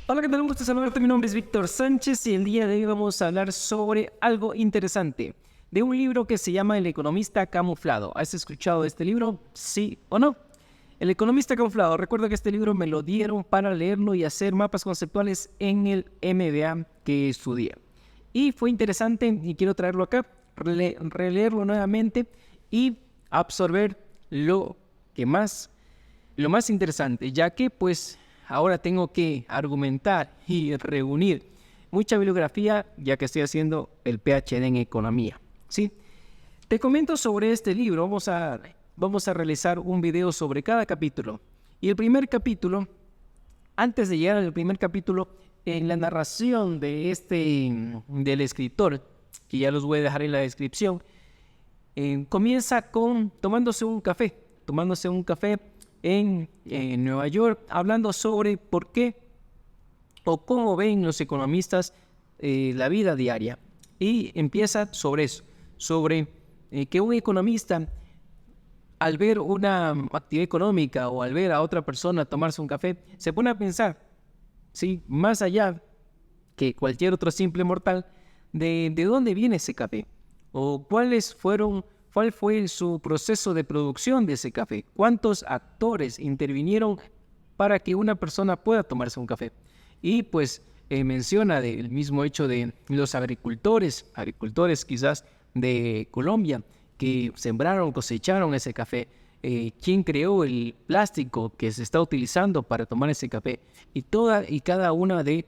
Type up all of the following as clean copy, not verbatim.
Hola, ¿qué tal? Un gusto saludarte. Mi nombre es Víctor Sánchez y el día de hoy vamos a hablar sobre algo interesante de un libro que se llama El economista camuflado. ¿Has escuchado de este libro? ¿Sí o no? El economista camuflado. Recuerdo que este libro me lo dieron para leerlo y hacer mapas conceptuales en el MBA que estudié. Y fue interesante y quiero traerlo acá, releerlo nuevamente y absorber lo más interesante, ya que pues ahora tengo que argumentar y reunir mucha bibliografía, ya que estoy haciendo el PhD en economía, ¿sí? Te comento sobre este libro. Vamos a realizar un video sobre cada capítulo. Y el primer capítulo, antes de llegar al primer capítulo, en la narración del escritor, que ya los voy a dejar en la descripción, comienza con tomándose un café en Nueva York, hablando sobre por qué o cómo ven los economistas la vida diaria. Y empieza sobre eso, sobre que un economista, al ver una actividad económica o al ver a otra persona tomarse un café, se pone a pensar, ¿sí?, más allá que cualquier otro simple mortal, de dónde viene ese café o cuál fue su proceso de producción de ese café, cuántos actores intervinieron para que una persona pueda tomarse un café. Y pues menciona del mismo hecho de los agricultores quizás de Colombia, que sembraron, cosecharon ese café, quién creó el plástico que se está utilizando para tomar ese café, y toda y cada una de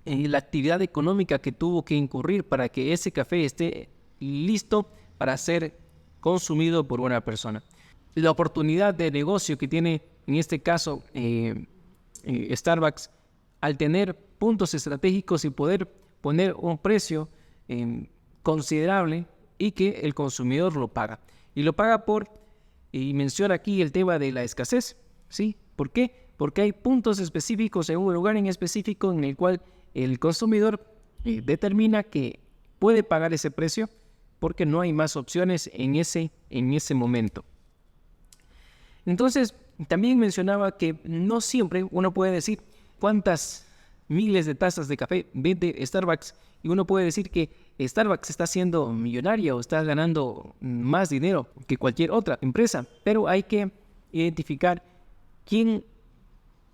la actividad económica que tuvo que incurrir para que ese café esté listo para ser consumido por una persona. La oportunidad de negocio que tiene en este caso Starbucks, al tener puntos estratégicos y poder poner un precio considerable y que el consumidor lo paga. Y lo paga y menciona aquí el tema de la escasez, ¿sí? ¿Por qué? Porque hay puntos específicos en un lugar en específico en el cual el consumidor determina que puede pagar ese precio porque no hay más opciones en ese momento. Entonces, también mencionaba que no siempre uno puede decir cuántas miles de tazas de café vende Starbucks y uno puede decir que Starbucks está siendo millonaria o está ganando más dinero que cualquier otra empresa, pero hay que identificar quién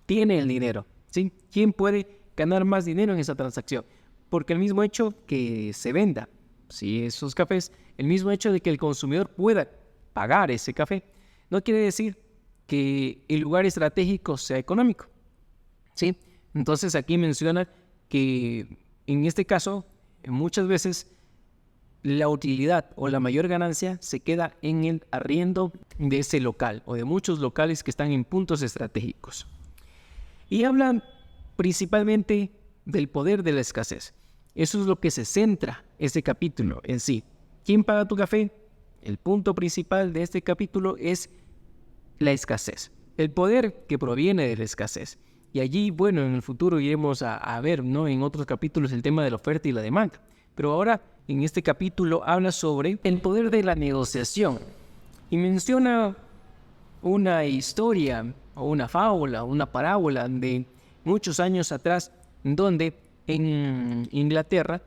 tiene el dinero, ¿sí? ¿Quién puede ganar más dinero en esa transacción? Porque el mismo hecho que se venda, ¿sí?, esos cafés, el mismo hecho de que el consumidor pueda pagar ese café, no quiere decir que el lugar estratégico sea económico, ¿sí? Entonces aquí menciona que en este caso muchas veces la utilidad o la mayor ganancia se queda en el arriendo de ese local o de muchos locales que están en puntos estratégicos. Y hablan principalmente del poder de la escasez. Eso es lo que se centra este capítulo en sí. ¿Quién paga tu café? El punto principal de este capítulo es la escasez, el poder que proviene de la escasez. Y allí, bueno, en el futuro iremos a ver, ¿no?, en otros capítulos el tema de la oferta y la demanda. Pero ahora, en este capítulo, habla sobre el poder de la negociación. Y menciona una historia o una fábula, una parábola de muchos años atrás, donde en Inglaterra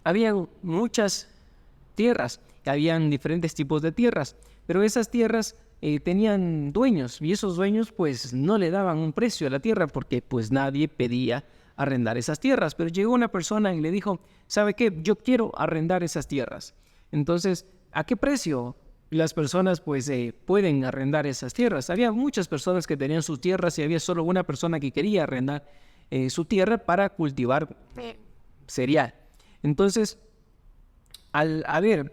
había muchas tierras, habían diferentes tipos de tierras, pero esas tierras tenían dueños y esos dueños pues no le daban un precio a la tierra porque pues nadie pedía arrendar esas tierras. Pero llegó una persona y le dijo, ¿sabe qué? Yo quiero arrendar esas tierras. Entonces, ¿a qué precio las personas pues pueden arrendar esas tierras? Había muchas personas que tenían sus tierras y había solo una persona que quería arrendar su tierra para cultivar cereal. Entonces, al haber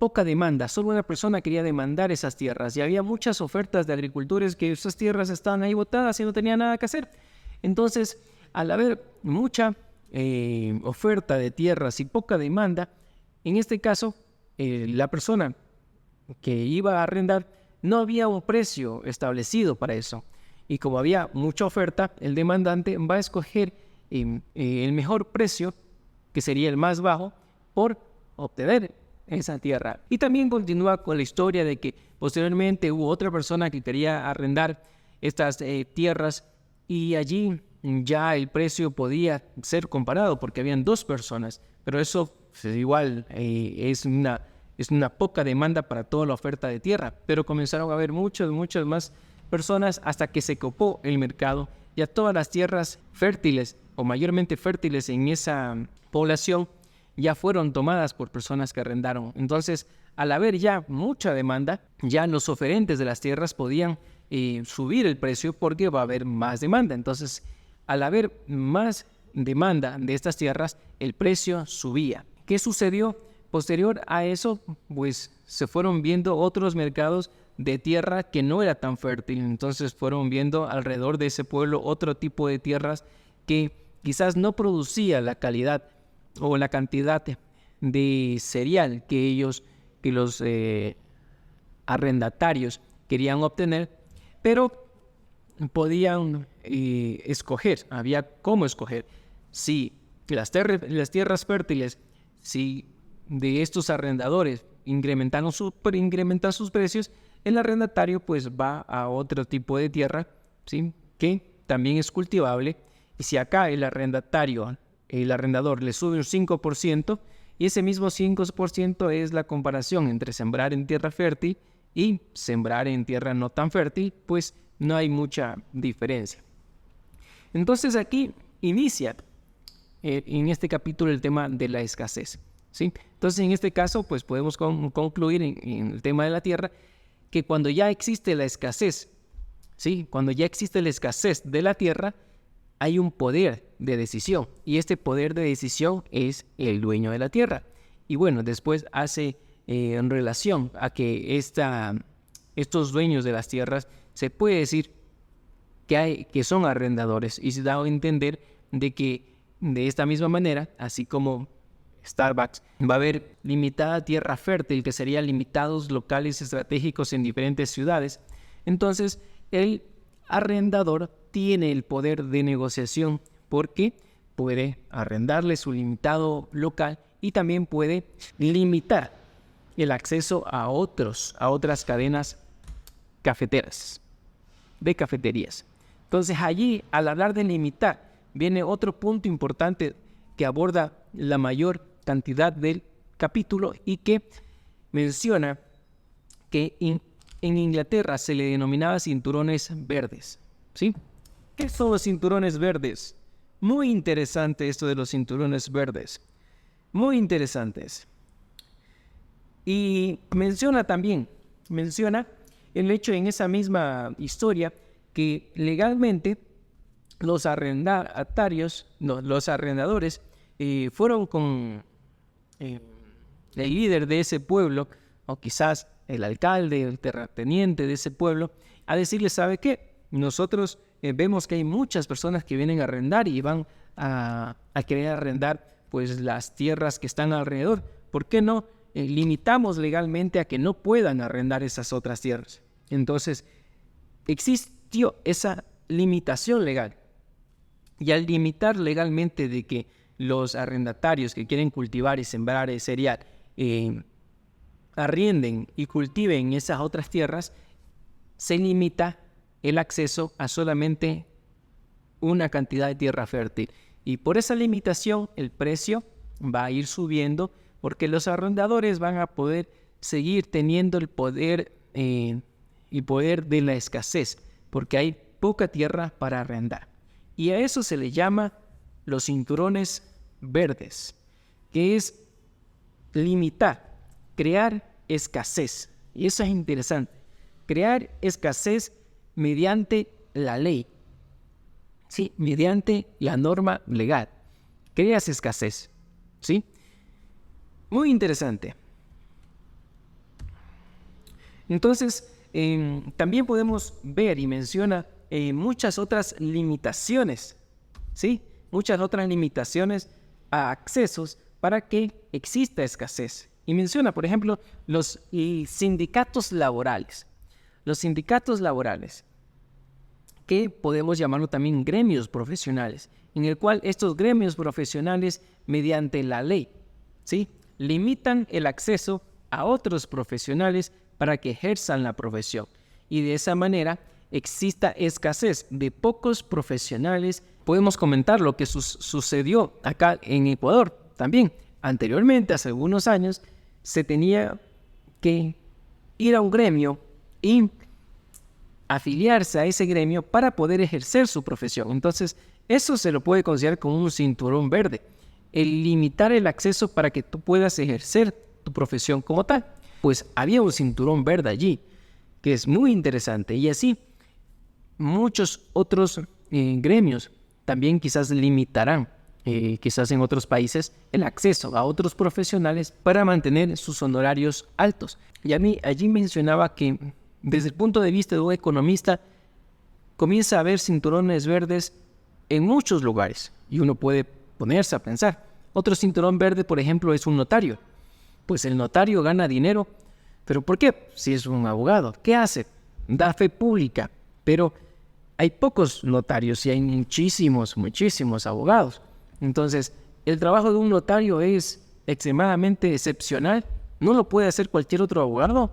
poca demanda, solo una persona quería demandar esas tierras y había muchas ofertas de agricultores que esas tierras estaban ahí botadas y no tenían nada que hacer. Entonces, al haber mucha oferta de tierras y poca demanda, en este caso, la persona que iba a arrendar no había un precio establecido para eso. Y como había mucha oferta, el demandante va a escoger el mejor precio, que sería el más bajo, por obtener esa tierra. Y también continúa con la historia de que posteriormente hubo otra persona que quería arrendar estas tierras y allí ya el precio podía ser comparado porque habían dos personas, pero eso pues, igual es una poca demanda para toda la oferta de tierra, pero comenzaron a haber muchas más personas hasta que se copó el mercado. Ya todas las tierras fértiles o mayormente fértiles en esa población ya fueron tomadas por personas que arrendaron. Entonces, al haber ya mucha demanda, ya los oferentes de las tierras podían subir el precio porque va a haber más demanda. Entonces, al haber más demanda de estas tierras, el precio subía. ¿Qué sucedió? Posterior a eso, pues se fueron viendo otros mercados de tierra que no era tan fértil. Entonces fueron viendo alrededor de ese pueblo otro tipo de tierras que quizás no producía la calidad o la cantidad de cereal que los arrendatarios querían obtener, pero podían escoger, había cómo escoger. Si las tierras fértiles, si de estos arrendadores incrementan sus precios, el arrendatario pues va a otro tipo de tierra, ¿sí?, que también es cultivable. Y si acá el arrendador le sube un 5%, y ese mismo 5% es la comparación entre sembrar en tierra fértil y sembrar en tierra no tan fértil, pues no hay mucha diferencia. Entonces aquí inicia en este capítulo el tema de la escasez, ¿sí? Entonces en este caso pues podemos concluir en el tema de la tierra que cuando ya existe la escasez, ¿sí?, cuando ya existe la escasez de la tierra, hay un poder de decisión, y este poder de decisión es el dueño de la tierra. Y bueno, después hace en relación a que estos dueños de las tierras se puede decir que son arrendadores, y se da a entender de que de esta misma manera, así como Starbucks, va a haber limitada tierra fértil, que serían limitados locales estratégicos en diferentes ciudades. Entonces, el arrendador tiene el poder de negociación porque puede arrendarle su limitado local y también puede limitar el acceso a otras cadenas cafeteras, de cafeterías. Entonces allí, al hablar de limitar, viene otro punto importante que aborda la mayor cantidad del capítulo y que menciona que en Inglaterra se le denominaba cinturones verdes, ¿sí? ¿Qué son los cinturones verdes? Muy interesante esto de los cinturones verdes, muy interesantes. Y menciona el hecho en esa misma historia que legalmente los arrendatarios, los arrendadores, fueron con el líder de ese pueblo, o quizás el alcalde, el terrateniente de ese pueblo, a decirle, ¿sabe qué? Nosotros vemos que hay muchas personas que vienen a arrendar y van a querer arrendar pues las tierras que están alrededor. ¿Por qué no limitamos legalmente a que no puedan arrendar esas otras tierras? Entonces, existió esa limitación legal. Y al limitar legalmente de que los arrendatarios que quieren cultivar y sembrar cereal arrienden y cultiven esas otras tierras, se limita el acceso a solamente una cantidad de tierra fértil. Y por esa limitación el precio va a ir subiendo porque los arrendadores van a poder seguir teniendo el poder de la escasez, porque hay poca tierra para arrendar. Y a eso se le llama los cinturones verdes, que es limitar, crear escasez. Y eso es interesante, crear escasez mediante la ley, ¿sí?, mediante la norma legal. Creas escasez, ¿sí? Muy interesante. Entonces, también podemos ver y menciona muchas otras limitaciones, ¿sí? Muchas otras limitaciones a accesos para que exista escasez. Y menciona, por ejemplo, los sindicatos laborales. Los sindicatos laborales, que podemos llamarlo también gremios profesionales, en el cual estos gremios profesionales, mediante la ley, ¿sí?, limitan el acceso a otros profesionales para que ejerzan la profesión. Y de esa manera exista escasez de pocos profesionales. Podemos comentar lo que sucedió acá en Ecuador también. Anteriormente, hace algunos años, se tenía que ir a un gremio y afiliarse a ese gremio para poder ejercer su profesión. Entonces, eso se lo puede considerar como un cinturón verde. El limitar el acceso para que tú puedas ejercer tu profesión como tal. Pues había un cinturón verde allí, que es muy interesante. Y así, muchos otros gremios también quizás limitarán, quizás en otros países, el acceso a otros profesionales para mantener sus honorarios altos. Y allí mencionaba que desde el punto de vista de un economista, comienza a haber cinturones verdes en muchos lugares. Y uno puede ponerse a pensar. Otro cinturón verde, por ejemplo, es un notario. Pues el notario gana dinero. ¿Pero por qué? Si es un abogado. ¿Qué hace? Da fe pública. Pero hay pocos notarios y hay muchísimos abogados. Entonces, el trabajo de un notario es extremadamente excepcional. ¿No lo puede hacer cualquier otro abogado?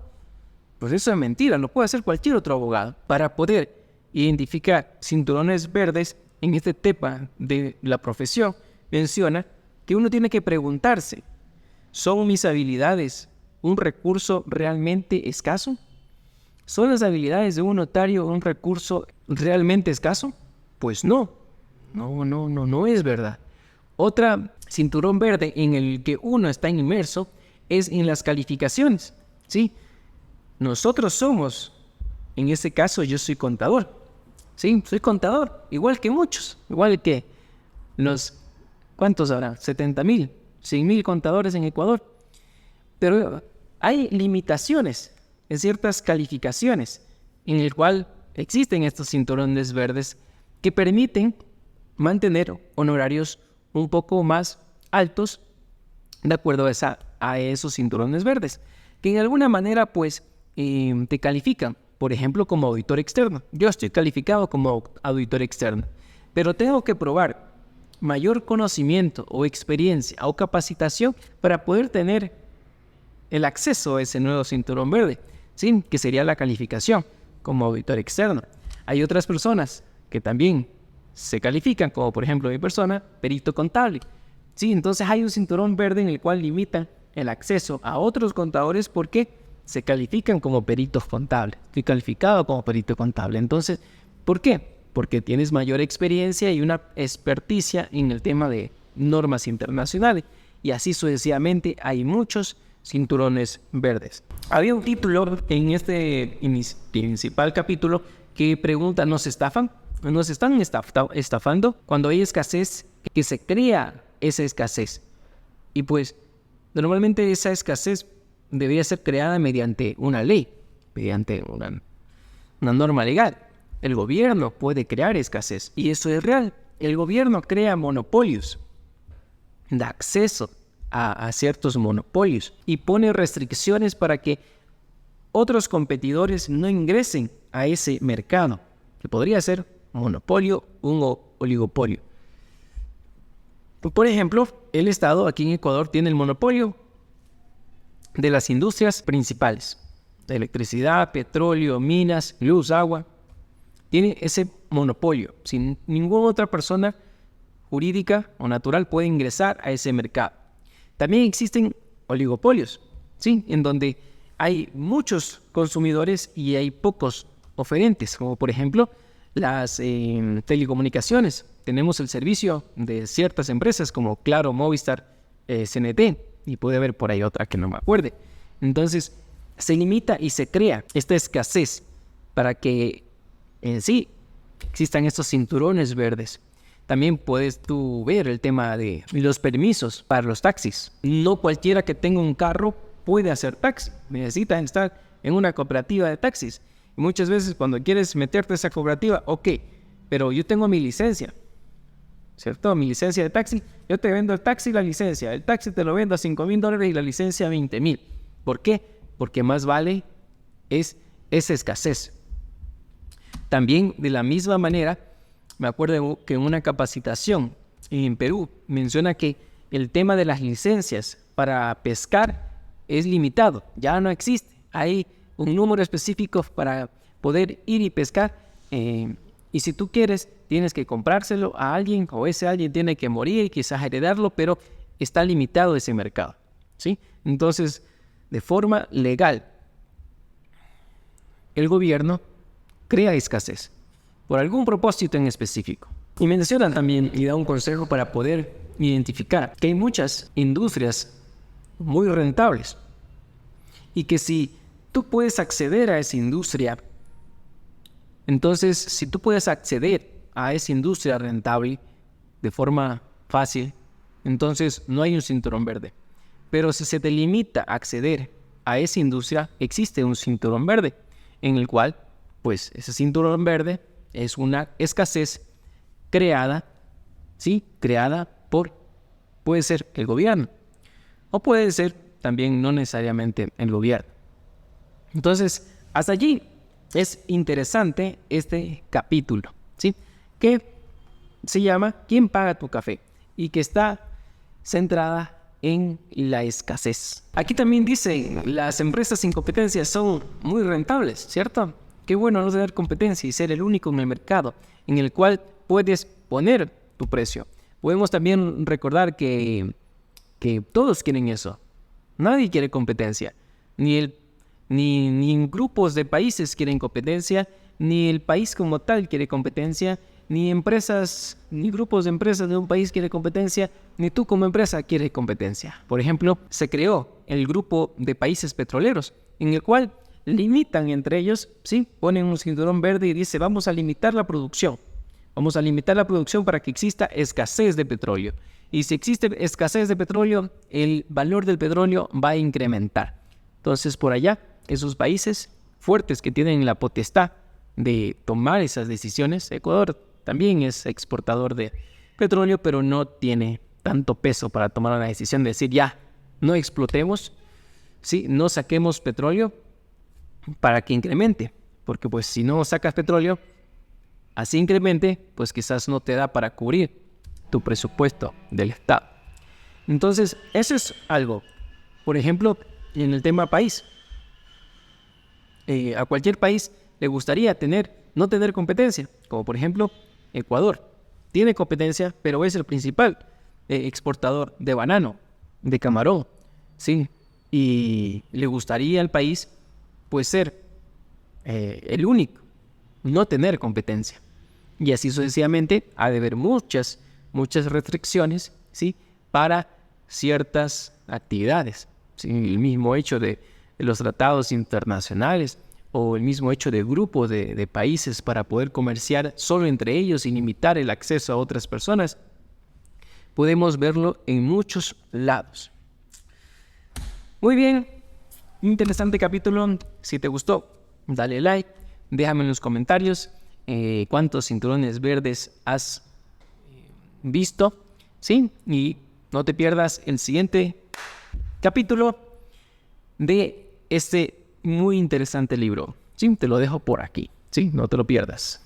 Pues eso es mentira, lo puede hacer cualquier otro abogado. Para poder identificar cinturones verdes en este tema de la profesión, menciona que uno tiene que preguntarse, ¿son mis habilidades un recurso realmente escaso? ¿Son las habilidades de un notario un recurso realmente escaso? Pues no es verdad. Otra cinturón verde en el que uno está inmerso es en las calificaciones, ¿sí? Nosotros somos, en este caso yo soy contador, ¿sí? Soy contador, igual que muchos, igual que los, ¿cuántos habrá? 70,000, 100,000 contadores en Ecuador. Pero hay limitaciones en ciertas calificaciones en el cual existen estos cinturones verdes que permiten mantener honorarios un poco más altos de acuerdo a esos cinturones verdes, que en alguna manera pues te califican, por ejemplo, como auditor externo. Yo estoy calificado como auditor externo, pero tengo que probar mayor conocimiento o experiencia o capacitación para poder tener el acceso a ese nuevo cinturón verde, ¿sí? Que sería la calificación como auditor externo. Hay otras personas que también se califican, como por ejemplo mi persona, perito contable. Sí, entonces hay un cinturón verde en el cual limitan el acceso a otros contadores porque se califican como peritos contables. Estoy calificado como perito contable. Entonces, ¿por qué? Porque tienes mayor experiencia y una experticia en el tema de normas internacionales. Y así sucesivamente hay muchos cinturones verdes. Había un título en este principal capítulo que pregunta, ¿nos estafan? ¿Nos están estafando? Cuando hay escasez, que se crea esa escasez. Y pues, normalmente esa escasez debería ser creada mediante una ley, mediante una norma legal. El gobierno puede crear escasez y eso es real. El gobierno crea monopolios, da acceso a ciertos monopolios y pone restricciones para que otros competidores no ingresen a ese mercado, que podría ser un monopolio, un oligopolio. Por ejemplo, el Estado aquí en Ecuador tiene el monopolio de las industrias principales, de electricidad, petróleo, minas, luz, agua. Tiene ese monopolio. Sin ninguna otra persona jurídica o natural puede ingresar a ese mercado. También existen oligopolios, ¿sí? En donde hay muchos consumidores y hay pocos oferentes, como por ejemplo las telecomunicaciones. Tenemos el servicio de ciertas empresas como Claro, Movistar, CNT, y puede haber por ahí otra que no me acuerde. Entonces, se limita y se crea esta escasez para que en sí existan estos cinturones verdes. También puedes tú ver el tema de los permisos para los taxis. No cualquiera que tenga un carro puede hacer taxi. Necesitan estar en una cooperativa de taxis. Y muchas veces cuando quieres meterte a esa cooperativa, ok, pero yo tengo mi licencia, ¿cierto? Mi licencia de taxi, yo te vendo el taxi y la licencia. El taxi te lo vendo a $5,000 y la licencia a 20,000. ¿Por qué? Porque más vale es esa escasez. También, de la misma manera, me acuerdo que en una capacitación en Perú menciona que el tema de las licencias para pescar es limitado, ya no existe. Hay un número específico para poder ir y pescar Y si tú quieres, tienes que comprárselo a alguien o ese alguien tiene que morir y quizás heredarlo, pero está limitado ese mercado, ¿sí? Entonces, de forma legal, el gobierno crea escasez por algún propósito en específico. Y menciona también y da un consejo para poder identificar que hay muchas industrias muy rentables y que si tú puedes acceder a esa industria, entonces si tú puedes acceder a esa industria rentable de forma fácil, entonces no hay un cinturón verde. Pero si se te limita a acceder a esa industria, existe un cinturón verde en el cual, pues ese cinturón verde es una escasez creada, ¿sí? Creada por, puede ser el gobierno, o puede ser también no necesariamente el gobierno. Entonces, hasta allí es interesante este capítulo, ¿sí? Que se llama ¿Quién paga tu café? Y que está centrada en la escasez. Aquí también dice, las empresas sin competencia son muy rentables, ¿cierto? Qué bueno no tener competencia y ser el único en el mercado en el cual puedes poner tu precio. Podemos también recordar que todos quieren eso. Nadie quiere competencia. Ni en grupos de países quieren competencia, ni el país como tal quiere competencia, ni empresas, ni grupos de empresas de un país quiere competencia, ni tú como empresa quieres competencia. Por ejemplo, se creó el grupo de países petroleros, en el cual limitan entre ellos, ¿sí? Ponen un cinturón verde y dice, vamos a limitar la producción. Vamos a limitar la producción para que exista escasez de petróleo. Y si existe escasez de petróleo, el valor del petróleo va a incrementar. Entonces, por allá, esos países fuertes que tienen la potestad de tomar esas decisiones, Ecuador también es exportador de petróleo, pero no tiene tanto peso para tomar una decisión de decir, ya, no explotemos, ¿sí? No saquemos petróleo para que incremente. Porque pues si no sacas petróleo, así incremente, pues quizás no te da para cubrir tu presupuesto del Estado. Entonces, eso es algo. Por ejemplo, en el tema país. A cualquier país le gustaría no tener competencia, como por ejemplo Ecuador. Tiene competencia, pero es el principal exportador de banano, de camarón, ¿sí? Y le gustaría al país, pues, ser el único, no tener competencia. Y así sucesivamente ha de haber muchas restricciones, ¿sí? Para ciertas actividades, ¿sí? El mismo hecho de los tratados internacionales o el mismo hecho de grupos de países para poder comerciar solo entre ellos y limitar el acceso a otras personas, podemos verlo en muchos lados. Muy bien, interesante capítulo. Si te gustó, dale like, déjame en los comentarios cuántos cinturones verdes has visto, ¿sí? Y no te pierdas el siguiente capítulo de este muy interesante libro, ¿sí? Te lo dejo por aquí, ¿sí? No te lo pierdas.